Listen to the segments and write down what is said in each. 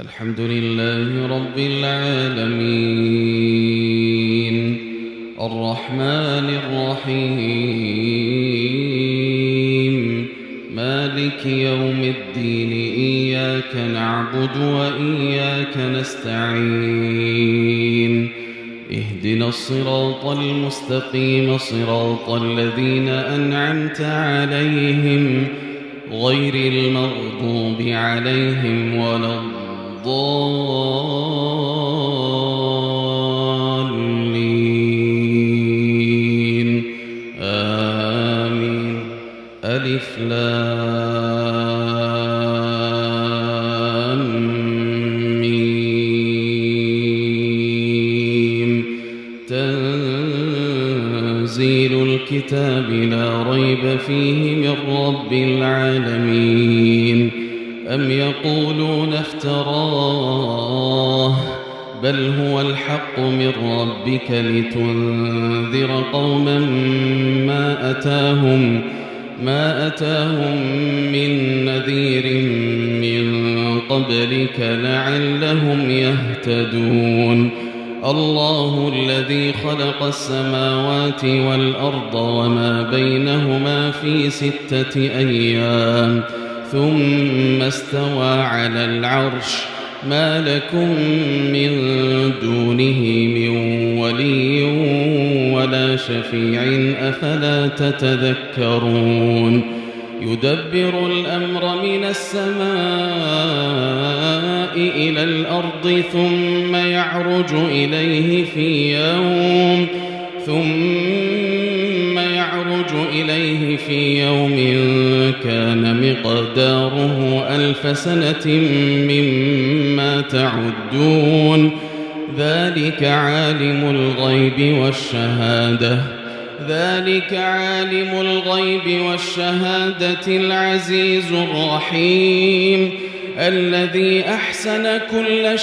الحمد لله رب العالمين الرحمن الرحيم مالك يوم الدين إياك نعبد وإياك نستعين اهدنا الصراط المستقيم صراط الذين أنعمت عليهم غير المغضوب عليهم ولا الضالين آمين. ألف لام ميم تنزيل الكتاب لا ريب فيه من رب العالمين. أم يقولون افتراه بل هو الحق من ربك لتنذر قوما ما أتاهم من نذير من قبلك لعلهم يهتدون. الله الذي خلق السماوات والأرض وما بينهما في 6 أيام ثم استوى على العرش ما لكم من دونه من ولي ولا شفيع أفلا تتذكرون. يدبر الأمر من السماء إلى الأرض ثم يعرج إليه في يوم كان مقداره 1000 سنة مما تعدون. ذلك عالم الغيب والشهادة العزيز الرحيم الذي أحسن كل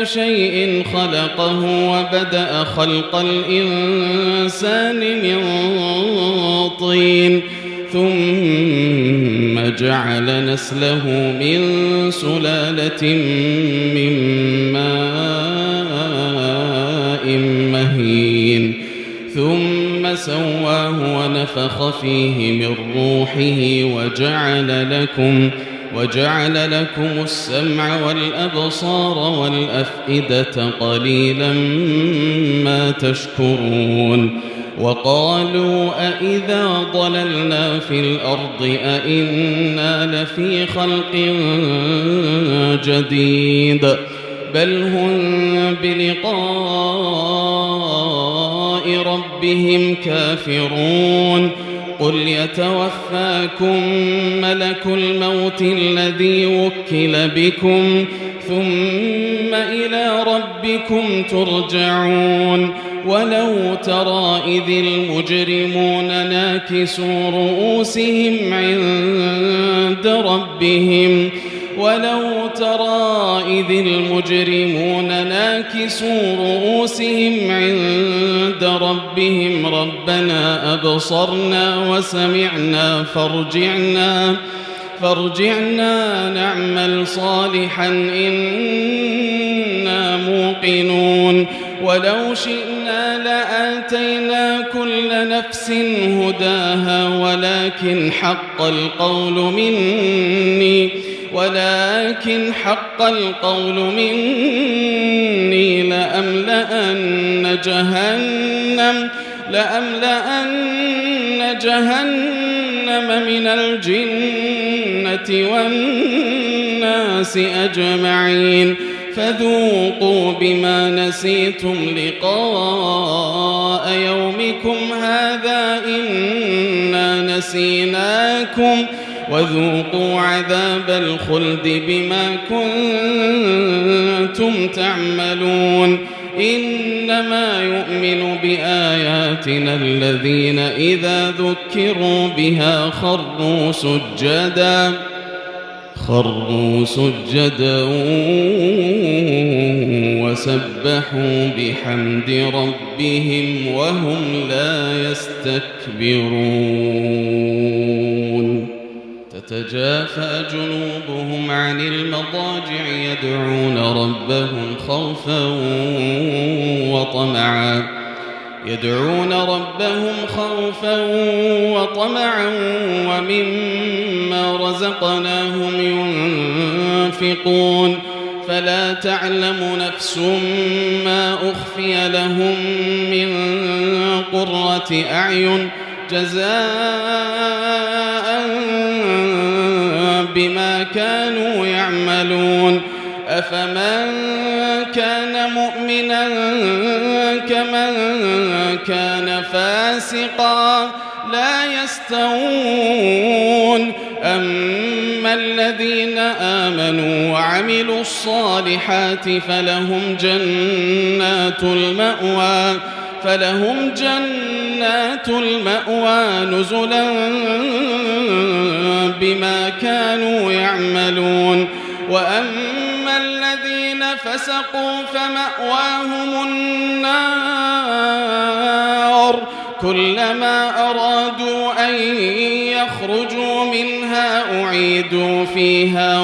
شيء خلقه وبدأ خلق الإنسان من طين ثم جعل نسله من سلالة من ماء مهين ثم سواه ونفخ فيه من روحه وجعل لكم السمع والأبصار والأفئدة قليلا ما تشكرون. وقالوا أإذا ضللنا في الأرض أإنا لفي خلق جديد بل هم بلقاء ربهم كافرون. قل يتوفاكم ملك الموت الذي وكل بكم ثم إلى ربكم ترجعون. ولو ترى إذ المجرمون ناكسوا رؤوسهم عند ربهم ربنا أبصرنا وسمعنا فارجعنا نعمل صالحا إنا موقنون. ولو شئنا لآتينا كل نفس هداها ولكن حق القول مني لأملأن جهنم من الجنة والناس أجمعين. فذوقوا بما نسيتم لقاء يومكم هذا إنا نسيناكم وذوقوا عذاب الخلد بما كنتم تعملون. إنما يؤمن بآياتنا الذين إذا ذكروا بها خروا سجدا وسبحوا بحمد ربهم وهم لا يستكبرون. تتجافى جنوبهم عن المضاجع يدعون ربهم خوفا وطمعا ومما رزقناهم ينفقون فلا تعلم نفس ما أخفي لهم من قرة أعين جزاء بما كانوا يعملون أفمن كان مؤمنا كمن كان فاسقا لا يستوون أما الذين آمنوا وعملوا الصالحات فلهم جنات المأوى نزلا بما كانوا يعملون وأما الذين فسقوا فمأواهم النار كلما أرادوا أن يخرجوا منها أعيدوا فيها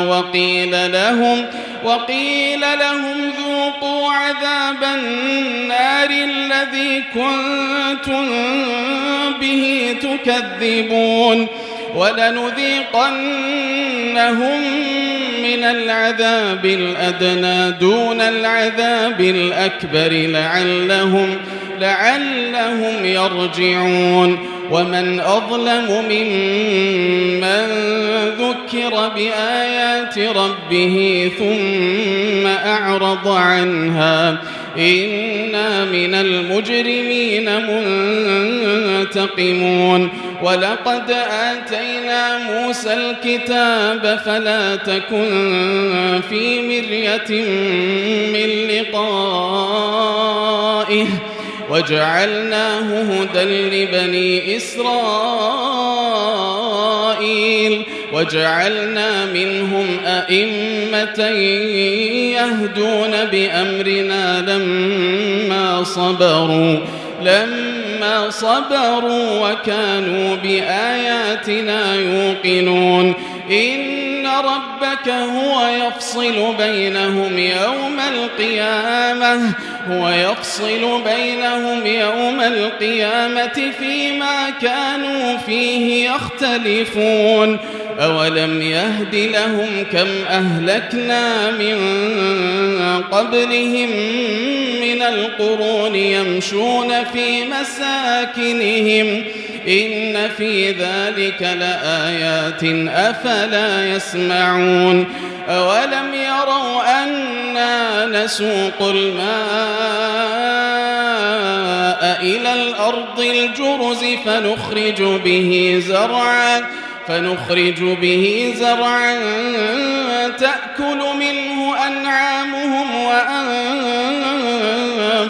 وقيل لهم ذوقوا عذاب النار الذي كنتم به تكذبون ولنذيقنهم من العذاب الأدنى دون العذاب الأكبر لعلهم يرجعون ومن أظلم ممن ذكر بآيات ربه ثم أعرض عنها إنا من المجرمين منتقمون ولقد آتينا موسى الكتاب فلا تكن في مرية من لقائه وجعلناه هدى لبني إسرائيل وجعلنا منهم أئمة يهدون بأمرنا لما صبروا وكانوا بآياتنا يوقنون إن ربك هو يفصل بينهم يوم القيامة فيما كانوا فيه يختلفون أولم يهد لهم كم أهلكنا من قبلهم من القرون يمشون في مساكنهم إن في ذلك لآيات أفلا يسمعون أولم يروا أنا نسوق الماء إلى الأرض الجرز فنخرج به زرعا تأكل منه أنعامهم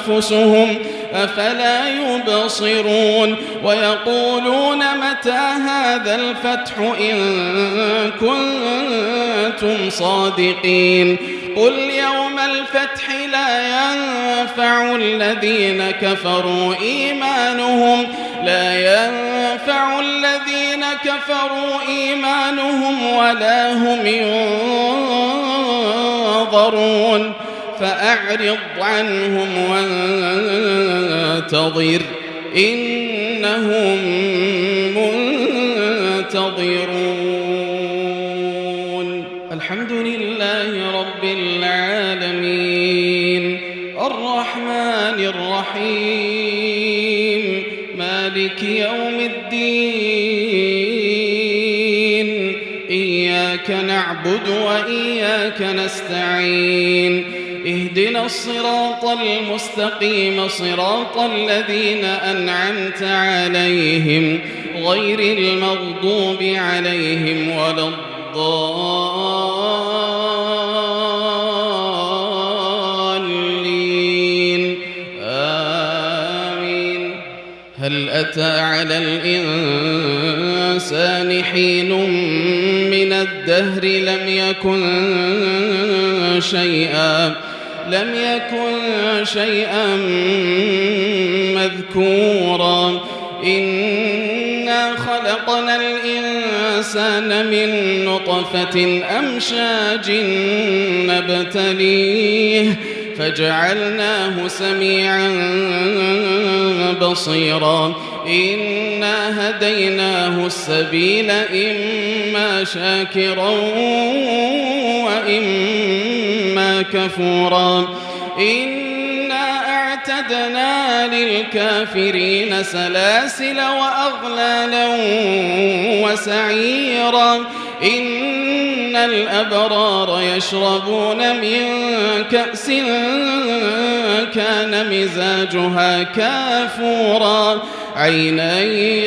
وأنفسهم أفلا يبصرون ويقولون متى هذا الفتح إن كنتم صادقين قل يوم الفتح لا ينفع الذين كفروا إيمانهم ولا هم ينظرون فأعرض عنهم وانتظر إنهم منتظرون الحمد لله رب العالمين الرحمن الرحيم مالك يوم الدين إياك نعبد وإياك نستعين اهدنا الصراط المستقيم صراط الذين أنعمت عليهم غير المغضوب عليهم ولا الضالين آمين هل أتى على الإنسان حين من الدهر لم يكن شيئا مذكورا إنا خلقنا الإنسان الإنسان من نطفة أمشاج نبتليه فجعلناه سميعا بصيرا إنا هديناه السبيل إما شاكرا وإما كفورا إنا أعتدنا للكافرين سلاسل وأغلالا وسعيرا إن الأبرار يشربون من كأس كان مزاجها كافورا عينا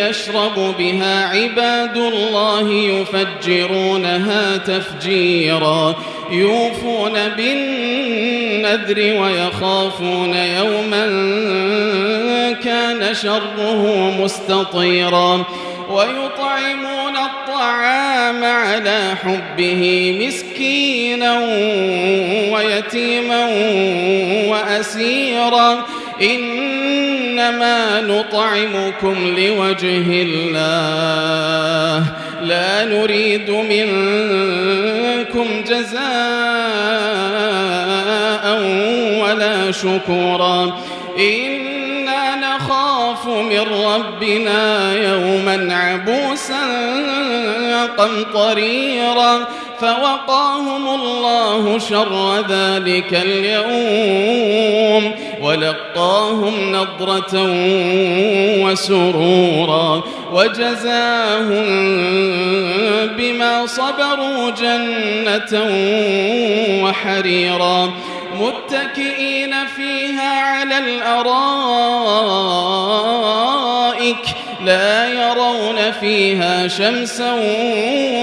يشرب بها عباد الله يفجرونها تفجيرا يوفون بالنذر ويخافون يوما كان شره مستطيرا ويطعمون الطعام على حبه مسكينا ويتيما وأسيرا إنما نطعمكم لوجه الله لا نريد منكم جزاء ولا شكورا إنا نخاف من ربنا يوما عبوسا قمطريرا فوقاهم الله شر ذلك اليوم ولقاهم نضرة وسرورا وجزاهم بما صبروا جنة وحريرا متكئين فيها على الأرائك لا يرون فيها شمسا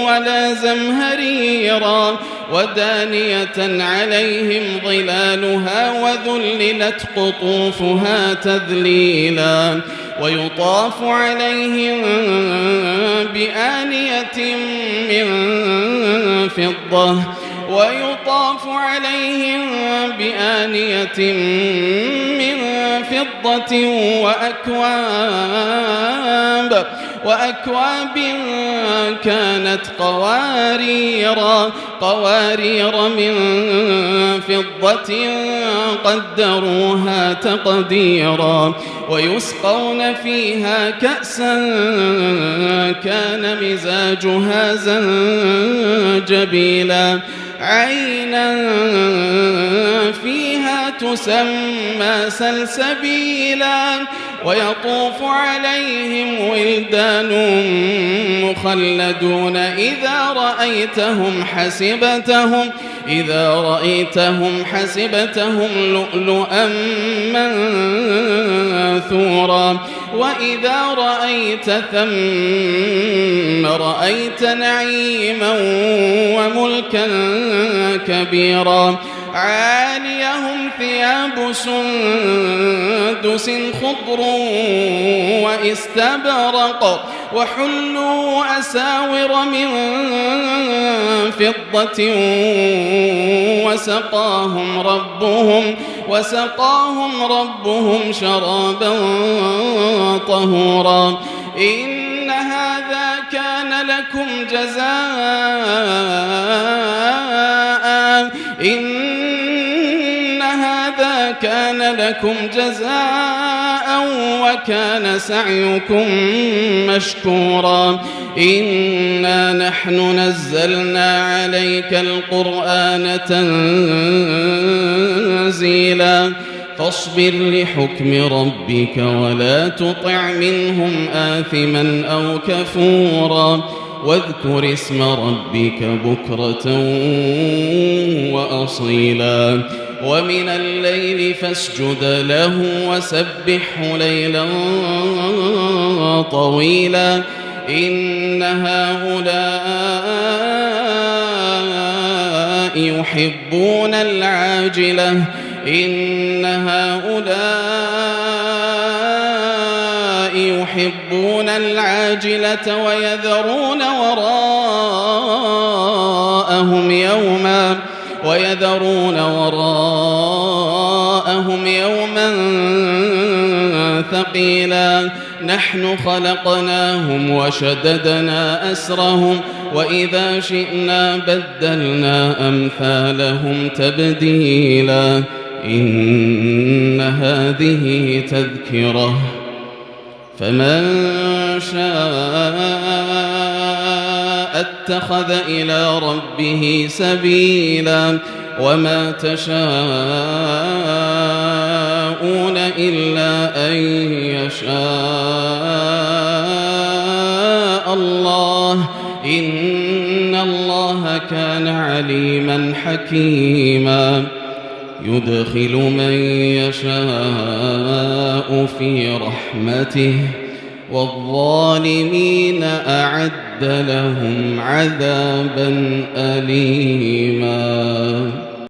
ولا زمهريرا ودانية عليهم ظلالها وذللت قطوفها تذليلا ويطاف عليهم بآنية من فضة ويطاف عليهم بآنية من فضة وأكواب كانت قوارير من فضة قدروها تقديرا ويسقون فيها كأسا كان مزاجها زنجبيلا عينا فيها تسمى سلسبيلا ويطوف عليهم ولدان مخلدون إذا رأيتهم حسبتهم لؤلؤا منثورا وإذا رأيت ثم رأيت نعيما وملكا كبيرا عاليهم ثياب سندس خضر واستبرق وحلوا أساور من فضة وسقاهم ربهم شرابا طهورا إن هذا كان لكم جزاء وكان سعيكم مشكورا إنا نحن نزلنا عليك القرآن تنزيلا فاصبر لحكم ربك ولا تطع منهم آثما أو كفورا واذكر اسم ربك بكرة وأصيلا ومن الليل فاسجد له وسبحه ليلا طويلا إن هؤلاء يحبون العاجلة ويذرون وراءهم يوما ثقيلا نحن خلقناهم وشددنا أسرهم وإذا شئنا بدلنا أمثالهم تبديلا إن هذه تذكرة فمن شاء اتخذ إلى ربه سبيلا وما تشاءون إلا أن يشاء الله إن الله كان عليما حكيما يدخل من يشاء في رحمته والظالمين أعد لهم عذابا أليما.